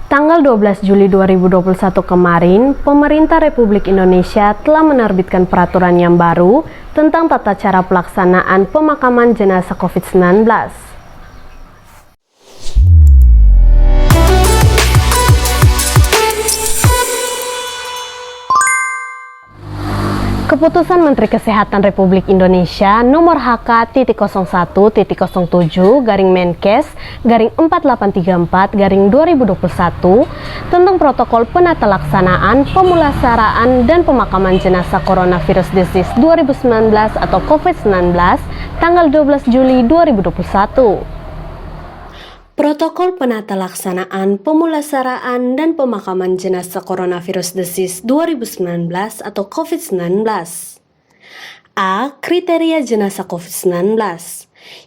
Tanggal 12 Juli 2021 kemarin, pemerintah Republik Indonesia telah menerbitkan peraturan yang baru tentang tata cara pelaksanaan pemakaman jenazah COVID-19. Keputusan Menteri Kesehatan Republik Indonesia nomor HK-01-07-Menkes-4834-2021 tentang protokol penata laksanaan pemulasaraan dan pemakaman jenazah coronavirus disease 2019 atau COVID-19 tanggal 12 Juli 2021. Protokol penata laksanaan pemulasaraan dan pemakaman jenazah coronavirus disease 2019 atau COVID-19. A. Kriteria jenazah COVID-19.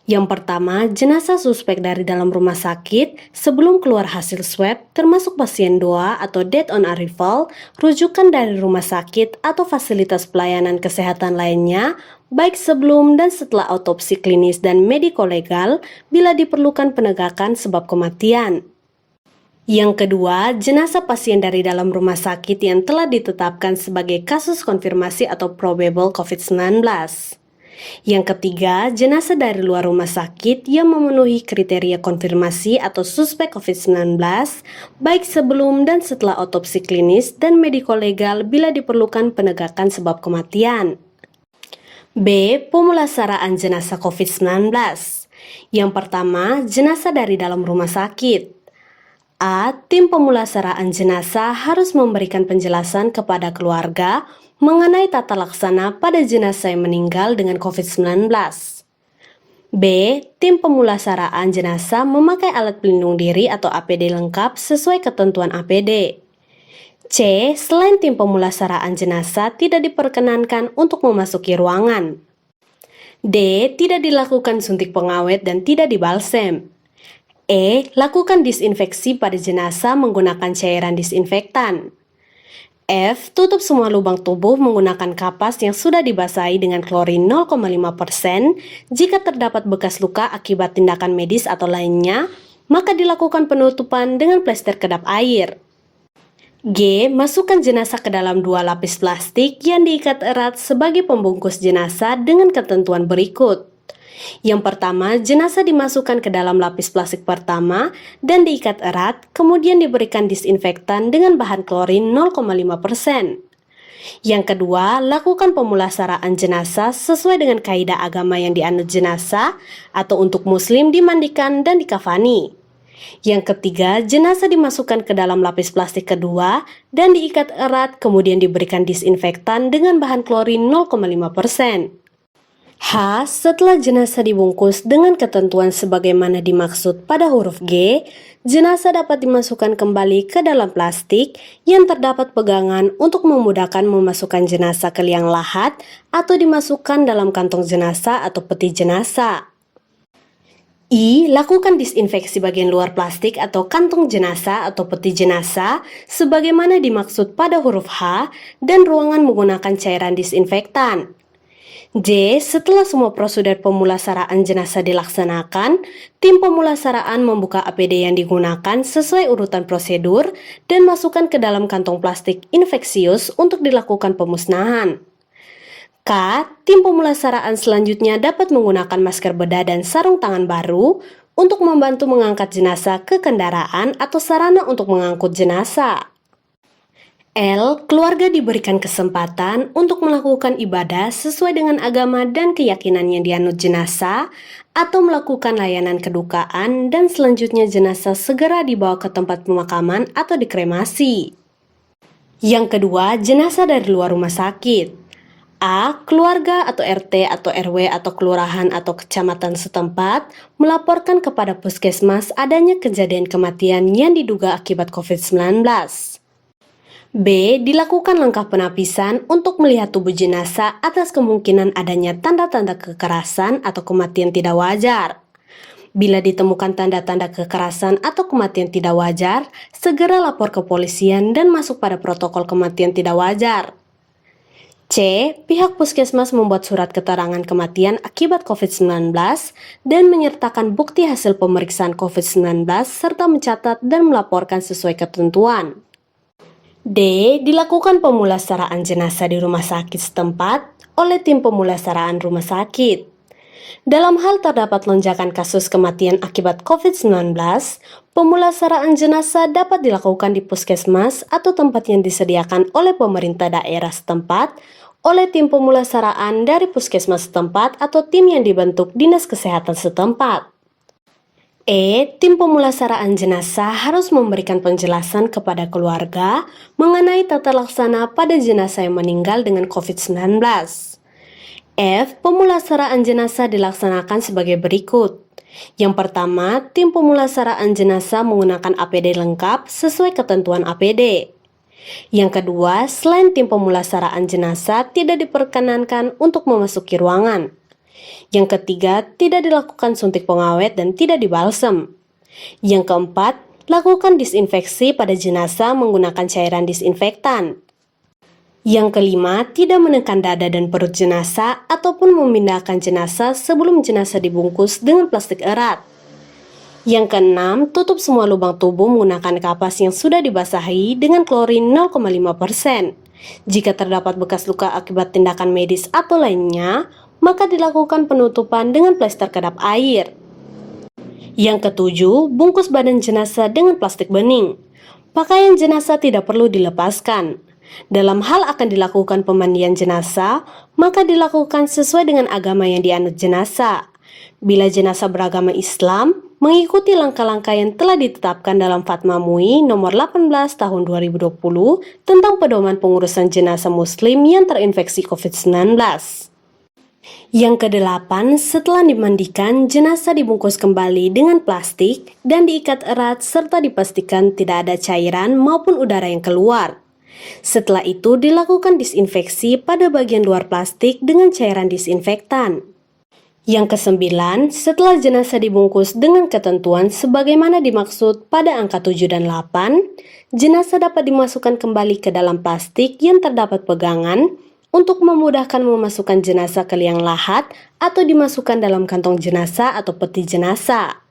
Yang pertama, jenazah suspek dari dalam rumah sakit sebelum keluar hasil swab, termasuk pasien DOA atau death on arrival, rujukan dari rumah sakit atau fasilitas pelayanan kesehatan lainnya, baik sebelum dan setelah autopsi klinis dan mediko-legal bila diperlukan penegakan sebab kematian. Yang kedua, jenazah pasien dari dalam rumah sakit yang telah ditetapkan sebagai kasus konfirmasi atau probable COVID-19. Yang ketiga, jenazah dari luar rumah sakit yang memenuhi kriteria konfirmasi atau suspek COVID-19, baik sebelum dan setelah autopsi klinis dan mediko-legal bila diperlukan penegakan sebab kematian. B. Pemulasaraan jenazah COVID-19. Yang pertama, jenazah dari dalam rumah sakit. A. Tim pemulasaraan jenazah harus memberikan penjelasan kepada keluarga mengenai tata laksana pada jenazah yang meninggal dengan COVID-19. B. Tim pemulasaraan jenazah memakai alat pelindung diri atau APD lengkap sesuai ketentuan APD. C. Selain tim pemulasaraan jenazah tidak diperkenankan untuk memasuki ruangan. D. Tidak dilakukan suntik pengawet dan tidak dibalsem. E. Lakukan disinfeksi pada jenazah menggunakan cairan disinfektan. F. Tutup semua lubang tubuh menggunakan kapas yang sudah dibasahi dengan klorin 0,5%. Jika terdapat bekas luka akibat tindakan medis atau lainnya, maka dilakukan penutupan dengan plester kedap air. G. Masukkan jenazah ke dalam 2 lapis plastik yang diikat erat sebagai pembungkus jenazah dengan ketentuan berikut. Yang pertama, jenazah dimasukkan ke dalam lapis plastik pertama dan diikat erat, kemudian diberikan disinfektan dengan bahan klorin 0,5%. Yang kedua, lakukan pemulasaraan jenazah sesuai dengan kaidah agama yang dianut jenazah atau untuk muslim dimandikan dan dikafani. Yang ketiga, jenazah dimasukkan ke dalam lapis plastik kedua dan diikat erat, kemudian diberikan disinfektan dengan bahan klorin 0,5%. H. Setelah jenazah dibungkus dengan ketentuan sebagaimana dimaksud pada huruf G, jenazah dapat dimasukkan kembali ke dalam plastik yang terdapat pegangan untuk memudahkan memasukkan jenazah ke liang lahat atau dimasukkan dalam kantong jenazah atau peti jenazah. I. Lakukan disinfeksi bagian luar plastik atau kantong jenazah atau peti jenazah sebagaimana dimaksud pada huruf H dan ruangan menggunakan cairan disinfektan. J. Setelah semua prosedur pemulasaraan jenazah dilaksanakan, tim pemulasaraan membuka APD yang digunakan sesuai urutan prosedur dan masukkan ke dalam kantong plastik infeksius untuk dilakukan pemusnahan. K. Tim pemulasaraan selanjutnya dapat menggunakan masker bedah dan sarung tangan baru untuk membantu mengangkat jenazah ke kendaraan atau sarana untuk mengangkut jenazah. L. Keluarga diberikan kesempatan untuk melakukan ibadah sesuai dengan agama dan keyakinan yang dianut jenazah atau melakukan layanan kedukaan dan selanjutnya jenazah segera dibawa ke tempat pemakaman atau dikremasi. Yang kedua, jenazah dari luar rumah sakit. A. Keluarga atau RT atau RW atau kelurahan atau kecamatan setempat melaporkan kepada puskesmas adanya kejadian kematian yang diduga akibat COVID-19. B. Dilakukan langkah penapisan untuk melihat tubuh jenazah atas kemungkinan adanya tanda-tanda kekerasan atau kematian tidak wajar. Bila ditemukan tanda-tanda kekerasan atau kematian tidak wajar, segera lapor ke polisian dan masuk pada protokol kematian tidak wajar. C. Pihak puskesmas membuat surat keterangan kematian akibat COVID-19 dan menyertakan bukti hasil pemeriksaan COVID-19 serta mencatat dan melaporkan sesuai ketentuan. D. Dilakukan pemulasaraan jenazah di rumah sakit setempat oleh tim pemulasaraan rumah sakit. Dalam hal terdapat lonjakan kasus kematian akibat COVID-19, pemulasaraan jenazah dapat dilakukan di puskesmas atau tempat yang disediakan oleh pemerintah daerah setempat, oleh tim pemulasaraan dari puskesmas setempat atau tim yang dibentuk Dinas Kesehatan setempat. E. Tim pemulasaraan jenazah harus memberikan penjelasan kepada keluarga mengenai tata laksana pada jenazah yang meninggal dengan COVID-19. F. Pemulasaraan jenazah dilaksanakan sebagai berikut. Yang pertama, tim pemulasaraan jenazah menggunakan APD lengkap sesuai ketentuan APD. Yang kedua, selain tim pemulasaraan jenazah tidak diperkenankan untuk memasuki ruangan. Yang ketiga, tidak dilakukan suntik pengawet dan tidak dibalsem. Yang keempat, lakukan disinfeksi pada jenazah menggunakan cairan disinfektan. Yang kelima, tidak menekan dada dan perut jenazah ataupun memindahkan jenazah sebelum jenazah dibungkus dengan plastik erat. Yang keenam, tutup semua lubang tubuh menggunakan kapas yang sudah dibasahi dengan klorin 0,5%. Jika terdapat bekas luka akibat tindakan medis atau lainnya, maka dilakukan penutupan dengan plester kedap air. Yang ketujuh, bungkus badan jenazah dengan plastik bening. Pakaian jenazah tidak perlu dilepaskan. Dalam hal akan dilakukan pemandian jenazah, maka dilakukan sesuai dengan agama yang dianut jenazah. Bila jenazah beragama Islam, mengikuti langkah-langkah yang telah ditetapkan dalam Fatwa MUI nomor 18 tahun 2020 tentang pedoman pengurusan jenazah muslim yang terinfeksi COVID-19. Yang kedelapan, setelah dimandikan, jenazah dibungkus kembali dengan plastik dan diikat erat serta dipastikan tidak ada cairan maupun udara yang keluar. Setelah itu dilakukan disinfeksi pada bagian luar plastik dengan cairan disinfektan. Yang kesembilan, setelah jenazah dibungkus dengan ketentuan sebagaimana dimaksud pada angka 7 dan 8, jenazah dapat dimasukkan kembali ke dalam plastik yang terdapat pegangan untuk memudahkan memasukkan jenazah ke liang lahat atau dimasukkan dalam kantong jenazah atau peti jenazah.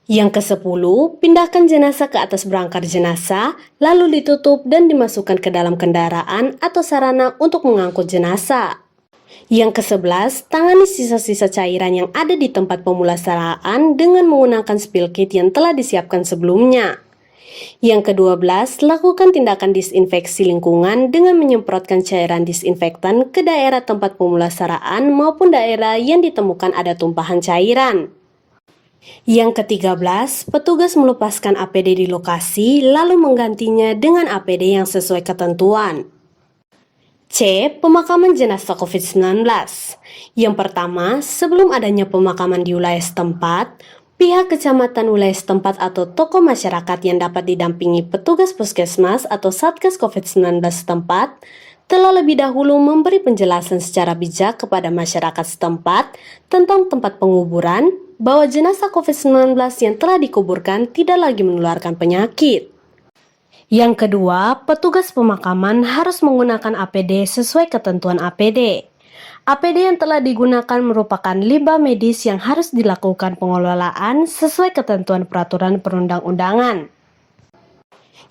Yang ke-10, pindahkan jenazah ke atas berangkar jenazah, lalu ditutup dan dimasukkan ke dalam kendaraan atau sarana untuk mengangkut jenazah. Yang ke-11, tangani sisa-sisa cairan yang ada di tempat pemulasaraan dengan menggunakan spill kit yang telah disiapkan sebelumnya. Yang ke-12, lakukan tindakan disinfeksi lingkungan dengan menyemprotkan cairan disinfektan ke daerah tempat pemulasaraan maupun daerah yang ditemukan ada tumpahan cairan. Yang ke-13, petugas melepaskan APD di lokasi lalu menggantinya dengan APD yang sesuai ketentuan. C. Pemakaman jenazah COVID-19. Yang pertama, sebelum adanya pemakaman di wilayah setempat, pihak kecamatan wilayah setempat atau tokoh masyarakat yang dapat didampingi petugas puskesmas atau satgas COVID-19 setempat telah lebih dahulu memberi penjelasan secara bijak kepada masyarakat setempat tentang tempat penguburan, bahwa jenazah COVID-19 yang telah dikuburkan tidak lagi menularkan penyakit. Yang kedua, petugas pemakaman harus menggunakan APD sesuai ketentuan APD. APD yang telah digunakan merupakan limbah medis yang harus dilakukan pengelolaan sesuai ketentuan peraturan perundang-undangan.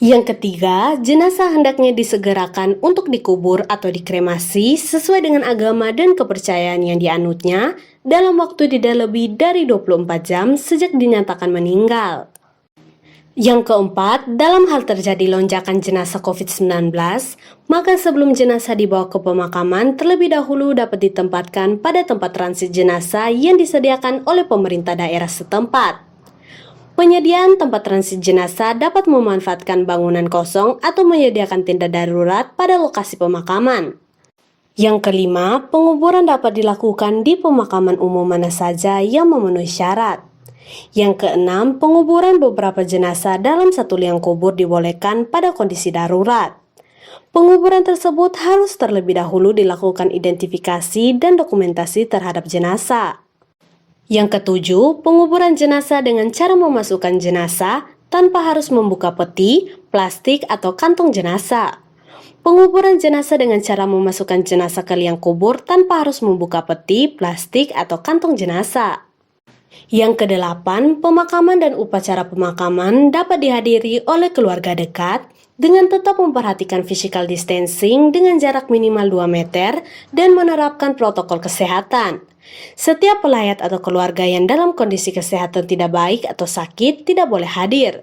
Yang ketiga, jenazah hendaknya disegerakan untuk dikubur atau dikremasi sesuai dengan agama dan kepercayaan yang dianutnya dalam waktu tidak lebih dari 24 jam sejak dinyatakan meninggal. Yang keempat, dalam hal terjadi lonjakan jenazah COVID-19, maka sebelum jenazah dibawa ke pemakaman terlebih dahulu dapat ditempatkan pada tempat transit jenazah yang disediakan oleh pemerintah daerah setempat. Penyediaan tempat transit jenazah dapat memanfaatkan bangunan kosong atau menyediakan tenda darurat pada lokasi pemakaman. Yang kelima, penguburan dapat dilakukan di pemakaman umum mana saja yang memenuhi syarat. Yang keenam, penguburan beberapa jenazah dalam satu liang kubur dibolehkan pada kondisi darurat. Penguburan tersebut harus terlebih dahulu dilakukan identifikasi dan dokumentasi terhadap jenazah. Yang ketujuh, penguburan jenazah dengan cara memasukkan jenazah tanpa harus membuka peti, plastik, atau kantong jenazah. Penguburan jenazah dengan cara memasukkan jenazah ke liang kubur tanpa harus membuka peti, plastik, atau kantong jenazah. Yang kedelapan, pemakaman dan upacara pemakaman dapat dihadiri oleh keluarga dekat dengan tetap memperhatikan physical distancing dengan jarak minimal 2 meter dan menerapkan protokol kesehatan. Setiap pelayat atau keluarga yang dalam kondisi kesehatan tidak baik atau sakit tidak boleh hadir.